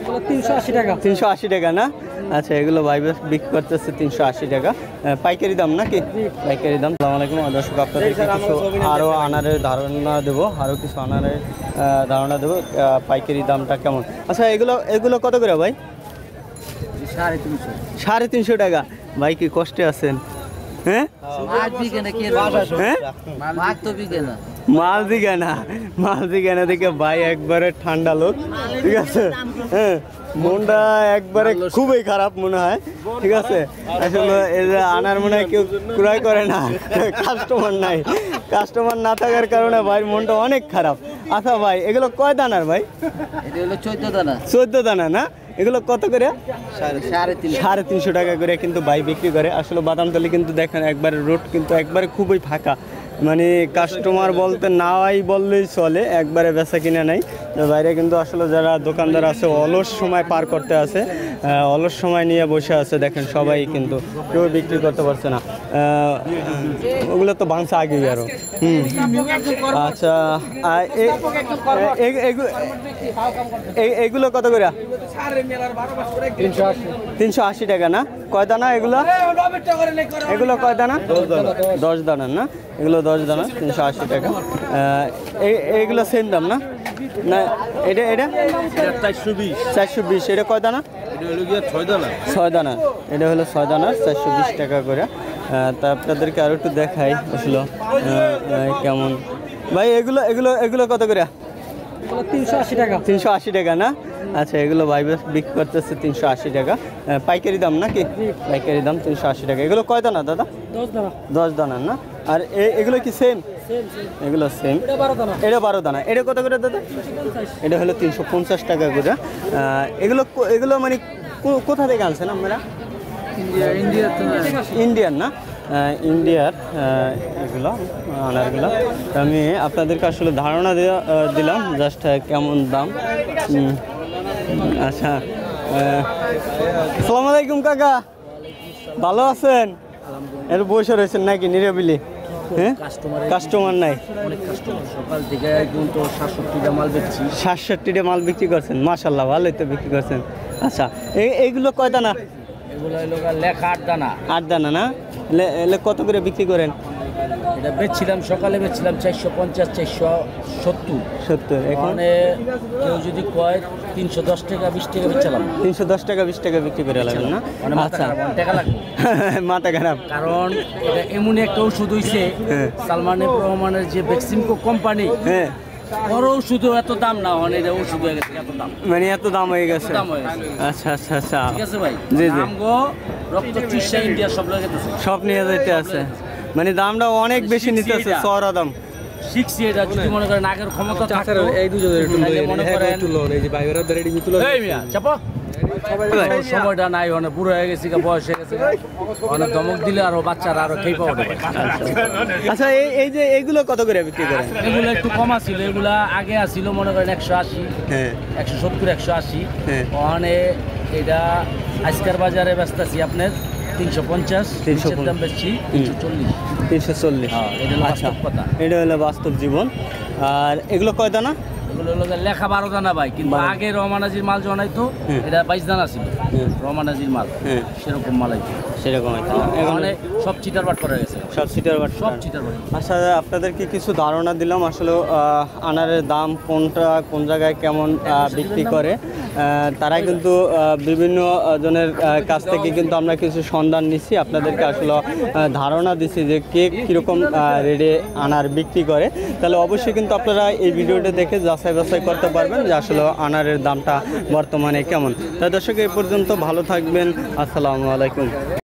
380 টাকা। 380 টাকা না? আচ্ছা, এগুলো ভাই বিক্রি করতেছে 380 টাকা, পাইকারি দাম নাকি? পাইকারি দাম। আসসালামু আলাইকুম দর্শক, আপনাদেরকে কিছু আরও আনারের ধারণা দেবো, আরও কিছু আনারের ধারণা দেবো পাইকারি দামটা কেমন। আচ্ছা, এগুলো কত করে ভাই? 350 টাকা। ভাই কি কষ্টে আছেন? হ্যাঁ, মাল দিকে না দেখে ভাই একবারে ঠান্ডা লোক, ঠিক আছে। হ্যাঁ, মনটা একবারে খুবই খারাপ মনে হয়, ঠিক আছে। আসলে এই যে আনার মনে হয় কেউ ক্রয় করে না, কাস্টমার না থাকার কারণে ভাইয়ের মনটা অনেক খারাপ। আচ্ছা ভাই, এগুলো কয় দানার ভাই? 14 দানা না? এগুলো কত করে? 350 টাকা করে কিন্তু ভাই বিক্রি করে। আসলে বাদামতলি কিন্তু দেখেন একবারে রোড কিন্তু একবারে খুবই ফাঁকা, মানে কাস্টমার বলতে নাই বললেই চলে, একবারে বেচা কিনা নাই। বাইরে কিন্তু আসলে যারা দোকানদার আছে অলস সময় পার করতে আছে, অলস সময় নিয়ে বসে আছে, দেখেন সবাই কিন্তু কেউ বিক্রি করতে পারছে না। ওগুলো তো ভাঙছে আগেই আরও। আচ্ছা, এগুলো কত করে? 380 টাকা না? কয় দানা এগুলো? এগুলো কয় দানা? 10 দানা না? এগুলো 10 দানা, 380 টাকা। এইগুলো সেম দাম না? না, এটা 420। এটা কয় দানা? 6 দানা। এটা হলো 6 দানা, 420 টাকা করে। তা আপনাদেরকে আরও একটু দেখাই আসলে কেমন। ভাই এগুলো কত করে? 380 টাকা। 380 টাকা না? আচ্ছা, এগুলো ভাই বিক্রি করতেছে 380 টাকা, পাইকারি দাম নাকি? পাইকারি দাম 380 টাকা। এগুলো কয় দানা দাদা? 10 দানা না? আর এগুলো কি সেম? এগুলো সেম। এটা 12 দানা। এটা কত করে দাদা? এটা হলো 350 টাকা করে। এগুলো মানে কোথা থেকে আনছেন আপনারা? ইন্ডিয়ান না? ইন্ডিয়ার এগুলো আনারগুলো আমি আপনাদেরকে আসলে ধারণা দিলাম জাস্ট কেমন দাম। আচ্ছা, আসসালামু আলাইকুম কাকা, ভালো আছেন? এর বসে রয়েছেন নাকি নিরাবিলি? হ্যাঁ, কাস্টমার নাই? সকাল থেকে 67টা মাল বেচছি। 67টা মাল বিক্রি করছেন, মাশাআল্লাহ, ভালোই তো বিক্রি করছেন। আচ্ছা, এইগুলো কয় দানা? এগুলো লেখা 8 দানা। 8 দানা না? কত করে বিক্রি করেন? এটা বেচছিলাম, সকালে বেচছিলাম 450, 470। এখানে কেউ যদি কয় 310 টাকা, 20 টাকা বেচলাম। 310 টাকা, 20 টাকা বিক্রি করে লাগেন না? আচ্ছা, টাকা লাগবে। মাথা খারাপ, কারণ এটা এমন একটা ওষুধ হইছে, সালমান রহমানের যে ভ্যাকসিনকো কোম্পানি, হ্যাঁ, বড় ওষুধ এত দাম না, মানে এটা ওষুধ হয়ে গেছে, এত দাম, মানে এত দাম হয়ে গেছে। আচ্ছা আচ্ছা আচ্ছা, ঠিক আছে ভাই। জি জি, আমগো রক্ত চিকিৎসা ইন্ডিয়া সব লাগে গেছে, সব নিয়ে যেতে আছে, মানে দামটা অনেক বেশি নিতে আছে, চড়া দাম। শিখছি এটা, যদি মনে করেন আগের ক্ষমতা থাকতো, এই দুজনের মনে করেন এই যে ভাইরা ধরে দিবি তুলো, এই মিয়া চাপো, সময়টা নাই, অনেক বুড়ো হয়ে গেছে, বয়স হয়ে গেছে, অনেক দমক দিলে আরো বাচ্চারা আরো খেয়ে পাওয়া যাবে। আচ্ছা, এই যে এইগুলো কত করে বিক্রি করেন? এগুলো একটু কম আছিল, এগুলা আগে আসছিল মনে করেন 180, হ্যাঁ, 170, 180। হ্যাঁ, ওখানে এটা আজকের বাজারে ব্যস্ত আছি আপনার 350, 300 দাম বেশি 340। আচ্ছা, এটা হলো বাস্তব জীবন। আর এগুলো কয় দানা? এগুলো লেখা 12 দানা ভাই, কিন্তু আগে রহমানাজির মাল জনাইতো, এটা 22 দানা ছিল রহমানাজির মাল, সেরকম মাল আইতো, সেরকম মানে সব চিটার বাট করা গেছে, সব চিটার বাট। আচ্ছা, আপনাদেরকে কিছু ধারণা দিলাম আসলে আনারের দাম কোনটা কোন জায়গায় কেমন বিক্রি করে। তারা কিন্তু বিভিন্ন জনের কাছ থেকে কিন্তু আমরা কিছু সন্ধান নিচ্ছি, আপনাদেরকে আসলে ধারণা দিচ্ছি যে কে কীরকম রেটে আনার বিক্রি করে। তাহলে অবশ্যই কিন্তু আপনারা এই ভিডিওটা দেখে যাচাই বাছাই করতে পারবেন যে আসলে আনারের দামটা বর্তমানে কেমন। তাই দর্শক, এই পর্যন্ত ভালো থাকবেন, আসসালামু আলাইকুম।